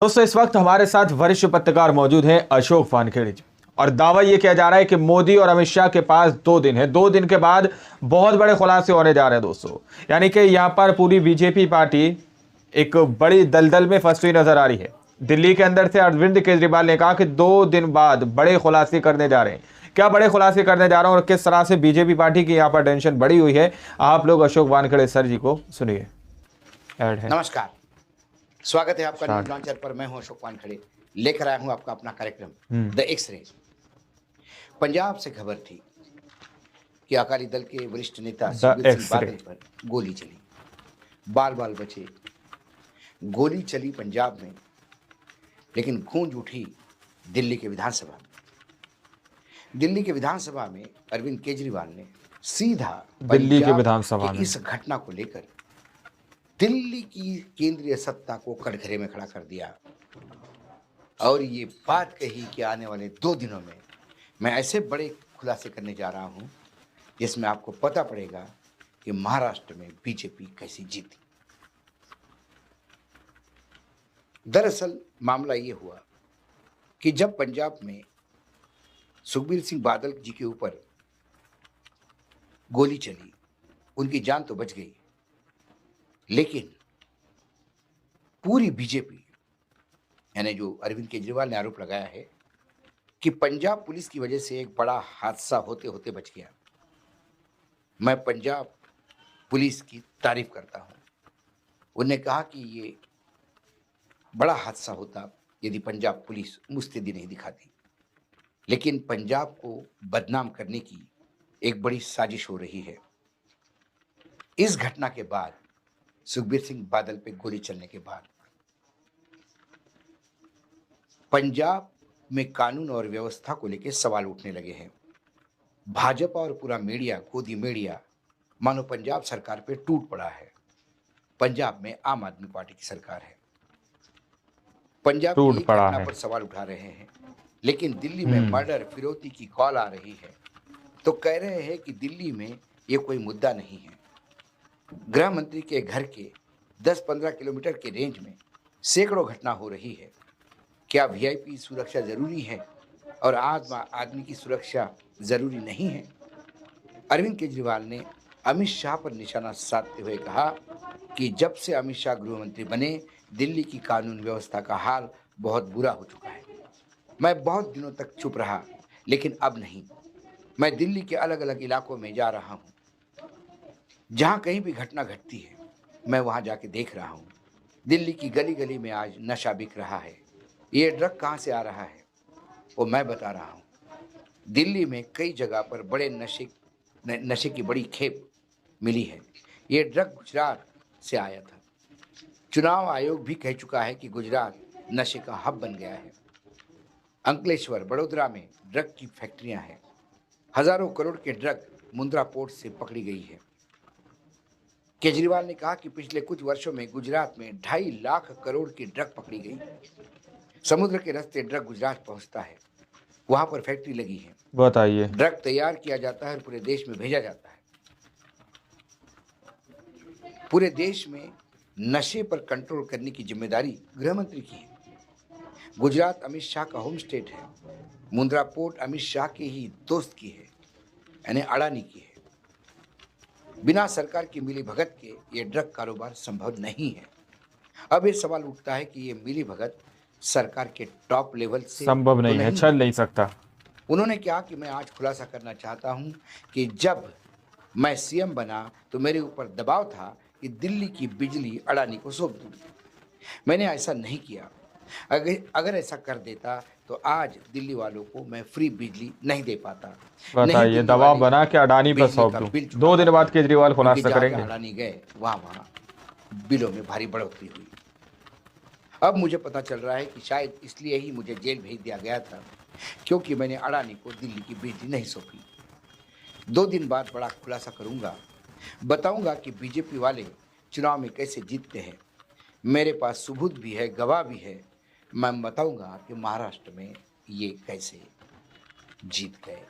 दोस्तों इस वक्त हमारे साथ वरिष्ठ पत्रकार मौजूद हैं अशोक वानखेड़े जी। और दावा ये किया जा रहा है कि मोदी और अमित शाह के पास 2 दिन है, 2 दिन के बाद बहुत बड़े खुलासे होने जा रहे हैं दोस्तों। यानी कि यहाँ पर पूरी बीजेपी पार्टी एक बड़ी दलदल में फंसी हुई नजर आ रही है। दिल्ली के अंदर से अरविंद केजरीवाल ने कहा कि 2 दिन बाद बड़े खुलासे करने जा रहे हैं। क्या बड़े खुलासे करने जा रहे हैं और किस तरह से बीजेपी पार्टी की यहाँ पर टेंशन बढ़ी हुई है, आप लोग अशोक वानखेड़े सर जी को सुनिए। ऐड है। नमस्कार, स्वागत है आपका न्यूज स्टार्ट। लॉन्चर पर। मैं हूं अशोक वानखेड़े, लेकर आया हूं आपका अपना कार्यक्रम द एक्स-रे। पंजाब से खबर थी कि अकाली दल के वरिष्ठ नेता द सुखबीर सिंह एक्स-रे। बादल पर गोली चली, बाल बाल बचे। गोली चली पंजाब में, लेकिन गूंज उठी दिल्ली के विधानसभा में। दिल्ली के विधानसभा में अरविंद केजरीवाल ने सीधा दिल्ली के पंजाब विधानसभा के में इस घटना को लेकर दिल्ली की केंद्रीय सत्ता को कटघरे में खड़ा कर दिया और ये बात कही कि आने वाले 2 दिनों में मैं ऐसे बड़े खुलासे करने जा रहा हूं जिसमें आपको पता पड़ेगा कि महाराष्ट्र में बीजेपी कैसी जीती। दरअसल मामला ये हुआ कि जब पंजाब में सुखबीर सिंह बादल जी के ऊपर गोली चली, उनकी जान तो बच गई, लेकिन पूरी बीजेपी, यानी जो अरविंद केजरीवाल ने आरोप लगाया है कि पंजाब पुलिस की वजह से एक बड़ा हादसा होते होते बच गया। मैं पंजाब पुलिस की तारीफ करता हूं। उन्होंने कहा कि ये बड़ा हादसा होता यदि पंजाब पुलिस मुस्तैदी नहीं दिखाती, लेकिन पंजाब को बदनाम करने की एक बड़ी साजिश हो रही है। इस घटना के बाद, सुखबीर सिंह बादल पे गोली चलने के बाद, पंजाब में कानून और व्यवस्था को लेकर सवाल उठने लगे हैं। भाजपा और पूरा मीडिया, गोदी मीडिया, मानो पंजाब सरकार पे टूट पड़ा है। पंजाब में आम आदमी पार्टी की सरकार है। पंजाब की टूट एक पड़ा घटना है। पर सवाल उठा रहे हैं, लेकिन दिल्ली में मर्डर फिरौती की कॉल आ रही है तो कह रहे हैं कि दिल्ली में ये कोई मुद्दा नहीं है। गृह मंत्री के घर के 10-15 किलोमीटर के रेंज में सैकड़ों घटना हो रही है। क्या वीआईपी सुरक्षा जरूरी है और आम आदमी की सुरक्षा जरूरी नहीं है? अरविंद केजरीवाल ने अमित शाह पर निशाना साधते हुए कहा कि जब से अमित शाह गृह मंत्री बने, दिल्ली की कानून व्यवस्था का हाल बहुत बुरा हो चुका है। मैं बहुत दिनों तक चुप रहा, लेकिन अब नहीं। मैं दिल्ली के अलग अलग इलाकों में जा रहा हूँ। जहाँ कहीं भी घटना घटती है, मैं वहाँ जाके देख रहा हूँ। दिल्ली की गली गली में आज नशा बिक रहा है। ये ड्रग कहाँ से आ रहा है वो मैं बता रहा हूँ। दिल्ली में कई जगह पर बड़े नशे की बड़ी खेप मिली है। ये ड्रग गुजरात से आया था। चुनाव आयोग भी कह चुका है कि गुजरात नशे का हब बन गया है। अंकलेश्वर, बड़ोदरा में ड्रग की फैक्ट्रियां हैं। हजारों करोड़ के ड्रग मुंद्रा पोर्ट से पकड़ी गई है। केजरीवाल ने कहा कि पिछले कुछ वर्षों में गुजरात में 2.5 लाख करोड़ की ड्रग पकड़ी गई। समुद्र के रास्ते ड्रग गुजरात पहुंचता है, वहां पर फैक्ट्री लगी है। बताइए। ड्रग तैयार किया जाता है और पूरे देश में भेजा जाता है। पूरे देश में नशे पर कंट्रोल करने की जिम्मेदारी गृह मंत्री की है। गुजरात अमित शाह का होम स्टेट है। मुंद्रा पोर्ट अमित शाह के ही दोस्त की है, यानी अडानी की है। बिना सरकार की मिली भगत के ये ड्रग कारोबार संभव नहीं है। अब ये सवाल उठता है कि ये मिली भगत सरकार के टॉप लेवल से संभव तो नहीं है, चल नहीं सकता। उन्होंने कहा कि मैं आज खुलासा करना चाहता हूं कि जब मैं सीएम बना तो मेरे ऊपर दबाव था कि दिल्ली की बिजली अडानी को सौंप दूं। मैंने ऐसा नहीं किया। अगर ऐसा कर देता तो आज दिल्ली वालों को मैं फ्री बिजली नहीं दे पाता। बताइए, दबाव बना के अडानी पर सौंप दूं। 2 दिन बाद केजरीवाल खुलासा करेंगे। अडानी गए, वहां बिलों में भारी बढ़ोतरी हुई। अब मुझे पता चल रहा है कि शायद इसलिए ही मुझे जेल भेज दिया गया था, क्योंकि मैंने अडानी को दिल्ली की बिजली नहीं सौंपी। 2 दिन बाद बड़ा खुलासा करूंगा, बताऊंगा कि बीजेपी वाले चुनाव में कैसे जीतते हैं। मेरे पास सबूत भी है, गवाह भी है। मैं बताऊंगा कि महाराष्ट्र में ये कैसे जीत गए।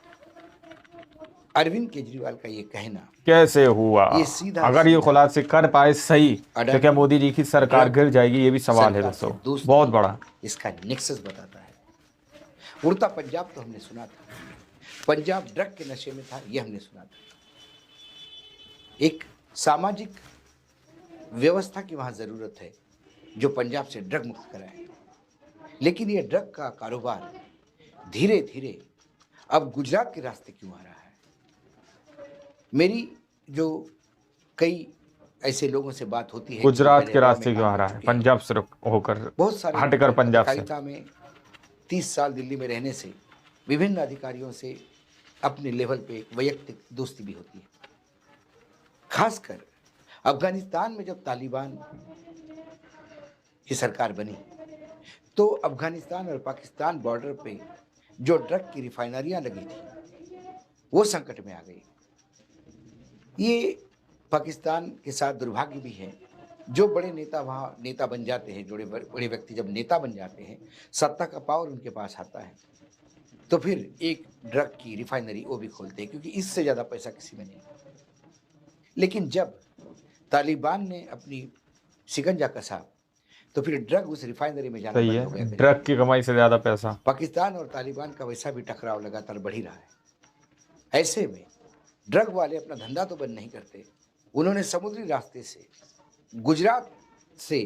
अरविंद केजरीवाल का ये कहना, कैसे हुआ? ये सीधा अगर ये सीधा खुलासे कर पाए सही तो क्या अडानी मोदी जी की सरकार ड्रग गिर जाएगी? ये भी सवाल है सरकार से दोस्तों, दोस्ती, बहुत बड़ा। इसका नेक्सस बताता है। उड़ता पंजाब तो हमने सुना था, पंजाब ड्रग के नशे में था, यह हमने सुना था। एक सामाजिक व्यवस्था की वहां जरूरत है जो पंजाब से ड्रग मुक्त कराए, लेकिन यह ड्रग का कारोबार धीरे धीरे अब गुजरात के रास्ते क्यों आ रहा है? मेरी जो कई ऐसे लोगों से बात होती है, गुजरात के रास्ते क्यों आ रहा है? पंजाब से होकर, बहुत सारे हटकर पंजाब से। पत्रकारिता में 30 साल दिल्ली में रहने से विभिन्न अधिकारियों से अपने लेवल पे एक वैयक्तिक दोस्ती भी होती है। खासकर अफगानिस्तान में जब तालिबान की सरकार बनी तो अफगानिस्तान और पाकिस्तान बॉर्डर पे जो ड्रग की रिफाइनरियां लगी थी वो संकट में आ गई। ये पाकिस्तान के साथ दुर्भाग्य भी है, जो बड़े नेता वहाँ नेता बन जाते हैं, जो बड़े व्यक्ति जब नेता बन जाते हैं, सत्ता का पावर उनके पास आता है, तो फिर एक ड्रग की रिफाइनरी वो भी खोलते हैं, क्योंकि इससे ज़्यादा पैसा किसी में नहीं। लेकिन जब तालिबान ने अपनी शिकंजा कसा तो फिर ड्रग उस रिफाइनरी में जाना सही बंद हो है, गया। ड्रग की कमाई से ज्यादा पैसा। पाकिस्तान और तालिबान का वैसा भी टकराव लगातार बढ़ ही रहा है। ऐसे में ड्रग वाले अपना धंधा तो बंद नहीं करते, उन्होंने समुद्री रास्ते से गुजरात से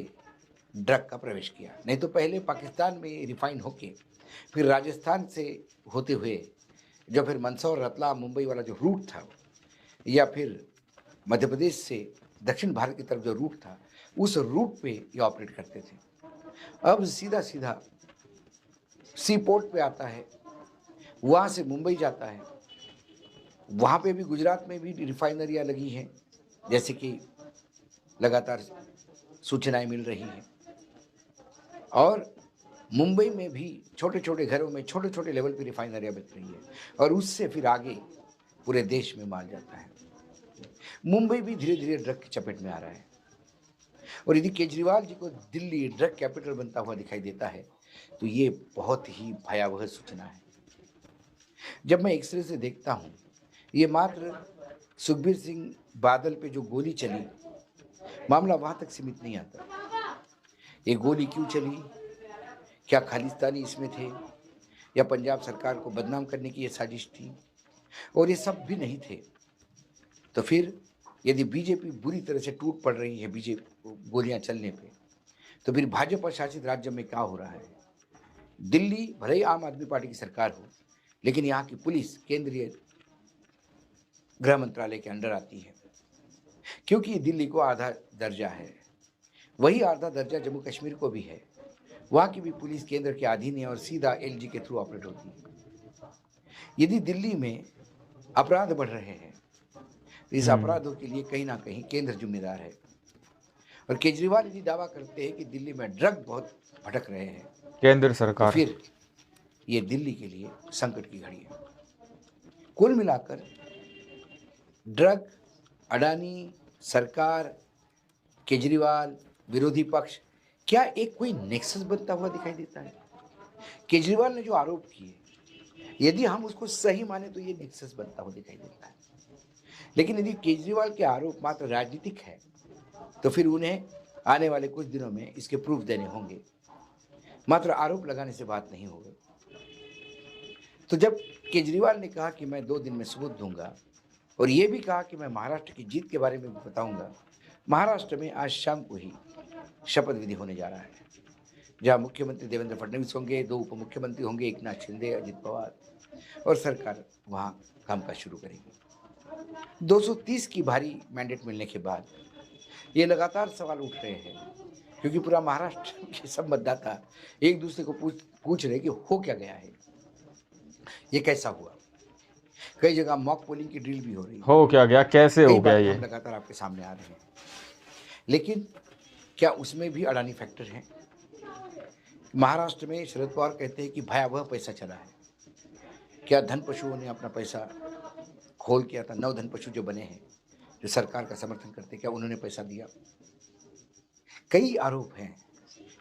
ड्रग का प्रवेश किया। नहीं तो पहले पाकिस्तान में रिफाइन होके फिर राजस्थान से होते हुए जो फिर मंदसौर, रतलाम, मुंबई वाला जो रूट था, या फिर मध्य प्रदेश से दक्षिण भारत की तरफ जो रूट था, उस रूट पे ये ऑपरेट करते थे। अब सीधा सीधा सी पोर्ट पे आता है, वहाँ से मुंबई जाता है। वहाँ पे भी गुजरात में भी रिफाइनरियाँ लगी हैं, जैसे कि लगातार सूचनाएं मिल रही हैं। और मुंबई में भी छोटे छोटे घरों में छोटे छोटे लेवल पे रिफाइनरियाँ बिक रही है, और उससे फिर आगे पूरे देश में माल जाता है। मुंबई भी धीरे धीरे ड्रग की चपेट में आ रहा है, और यदि केजरीवाल जी को दिल्ली ड्रग कैपिटल बनता हुआ दिखाई देता है तो ये बहुत ही भयावह सूचना है। जब मैं एक्सरे से देखता हूँ, ये मात्र सुखबीर सिंह बादल पे जो गोली चली, मामला वहाँ तक सीमित नहीं आता। ये गोली क्यों चली, क्या खालिस्तानी इसमें थे, या पंजाब सरकार को बदनाम करने की ये साजिश थी? और ये सब भी नहीं थे तो फिर यदि बीजेपी बुरी तरह से टूट पड़ रही है बीजेपी गोलियां चलने पे, तो फिर भाजपा शासित राज्य में क्या हो रहा है? दिल्ली भले ही आम आदमी पार्टी की सरकार हो, लेकिन यहाँ की पुलिस केंद्रीय गृह मंत्रालय के अंडर आती है, क्योंकि दिल्ली को आधा दर्जा है, वही आधा दर्जा जम्मू कश्मीर को भी है। वहाँ की भी पुलिस केंद्र के अधीन है और सीधा एलजी के थ्रू ऑपरेट होती है। यदि दिल्ली में अपराध बढ़ रहे हैं तो इस अपराधों के लिए कहीं ना कहीं केंद्र जिम्मेदार है। और केजरीवाल यदि दावा करते हैं कि दिल्ली में ड्रग बहुत भटक रहे हैं, केंद्र तो सरकार। फिर ये दिल्ली के लिए संकट की घड़ी है। कुल मिलाकर ड्रग, अडानी, सरकार, केजरीवाल, विरोधी पक्ष, क्या एक कोई नेक्सस बनता हुआ दिखाई देता है? केजरीवाल ने जो आरोप किए, यदि हम उसको सही माने तो ये नेक्सस बनता हुआ दिखाई देता है। लेकिन यदि केजरीवाल के आरोप मात्र राजनीतिक है तो फिर उन्हें आने वाले कुछ दिनों में इसके प्रूफ देने होंगे, मात्र आरोप लगाने से बात नहीं होगी। तो जब केजरीवाल ने कहा कि मैं 2 दिन में सबूत दूंगा, और ये भी कहा कि मैं महाराष्ट्र की जीत के बारे में भी बताऊंगा, महाराष्ट्र में आज शाम को ही शपथ विधि होने जा रहा है, जहां मुख्यमंत्री देवेंद्र फडणवीस होंगे, 2 उप मुख्यमंत्री होंगे, एकनाथ शिंदे, अजित पवार, और सरकार वहां कामकाज शुरू करेगी। 230 की भारी मैंडेट मिलने के बाद ये लगातार सवाल उठ रहे हैं, क्योंकि पूरा महाराष्ट्र के सब मतदाता एक दूसरे को पूछ रहे कि हो क्या गया है, ये कैसा हुआ। कई जगह मॉक पोलिंग की ड्रिल भी हो रही है, हो क्या गया, कैसे हो गया, ये लगातार आपके सामने आ रहे हैं। लेकिन क्या उसमें भी अडानी फैक्टर है? महाराष्ट्र में शरद पवार कहते हैं कि भयावह पैसा चला है। क्या धन पशुओं ने अपना पैसा खोल किया था? 9 धन पशु जो बने हैं, जो सरकार का समर्थन करते, क्या उन्होंने पैसा दिया? कई आरोप हैं,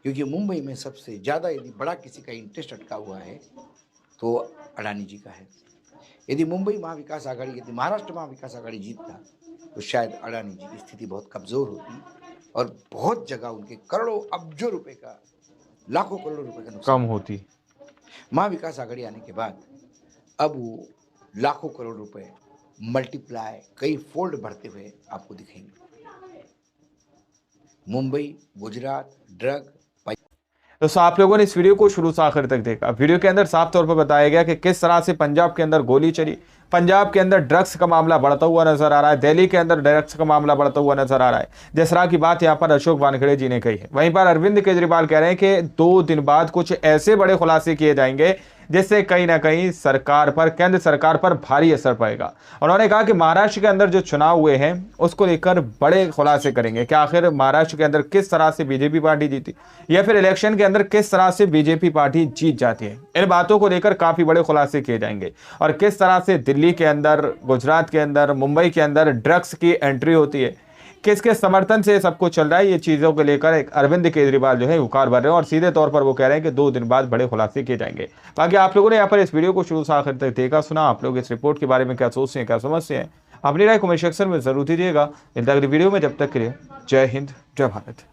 क्योंकि मुंबई में सबसे ज़्यादा यदि बड़ा किसी का इंटरेस्ट अटका हुआ है तो अडानी जी का है। यदि मुंबई महाविकास आघाड़ी, यदि महाराष्ट्र महाविकास आघाड़ी जीतता तो शायद अडानी जी की स्थिति बहुत कमजोर होती और बहुत जगह उनके करोड़ों अब्जों रुपए का, लाखों करोड़ों रुपए का नुकसान कम होती। महाविकास आघाड़ी आने के बाद अब वो लाखों करोड़ रुपए मल्टीप्लाई कई फोल्ड बढ़ते हुए आपको दिखेंगे। मुंबई, गुजरात, ड्रग, तो आप लोगों ने इस वीडियो को शुरू से आखिर तक देखा। वीडियो के अंदर साफ तौर पर बताया गया कि किस तरह से पंजाब के अंदर गोली चली, पंजाब के अंदर ड्रग्स का मामला बढ़ता हुआ नजर आ रहा है, दिल्ली के अंदर ड्रग्स का मामला बढ़ता हुआ नजर आ रहा है। जिस तरह की बात यहाँ पर अशोक वानखेड़े जी ने कही है, वहीं पर अरविंद केजरीवाल कह रहे हैं कि 2 दिन बाद कुछ ऐसे बड़े खुलासे किए जाएंगे जिससे कहीं ना कहीं सरकार पर, केंद्र सरकार पर भारी असर पड़ेगा। उन्होंने कहा कि महाराष्ट्र के अंदर जो चुनाव हुए हैं उसको लेकर बड़े खुलासे करेंगे कि आखिर महाराष्ट्र के अंदर किस तरह से बीजेपी पार्टी जीती या फिर इलेक्शन के अंदर किस तरह से बीजेपी पार्टी जीत जाती है। इन बातों को लेकर काफी बड़े खुलासे किए जाएंगे और किस तरह से दिल्ली के अंदर, गुजरात के अंदर, मुंबई के अंदर ड्रग्स की एंट्री होती है, किसके समर्थन से सब कुछ चल रहा है, ये चीज़ों को लेकर एक अरविंद केजरीवाल जो है उकार भर रहे हैं और सीधे तौर पर वो कह रहे हैं कि 2 दिन बाद बड़े खुलासे किए जाएंगे। बाकी आप लोगों ने यहाँ पर इस वीडियो को शुरू से आखिर तक देखा, सुना। आप लोग इस रिपोर्ट के बारे में क्या सोचते हैं, क्या समझते हैं, अपनी राय कमेंट सेक्शन में जरूर दीजिएगा। इन तक वीडियो में, जब तक के लिए जय हिंद, जय भारत।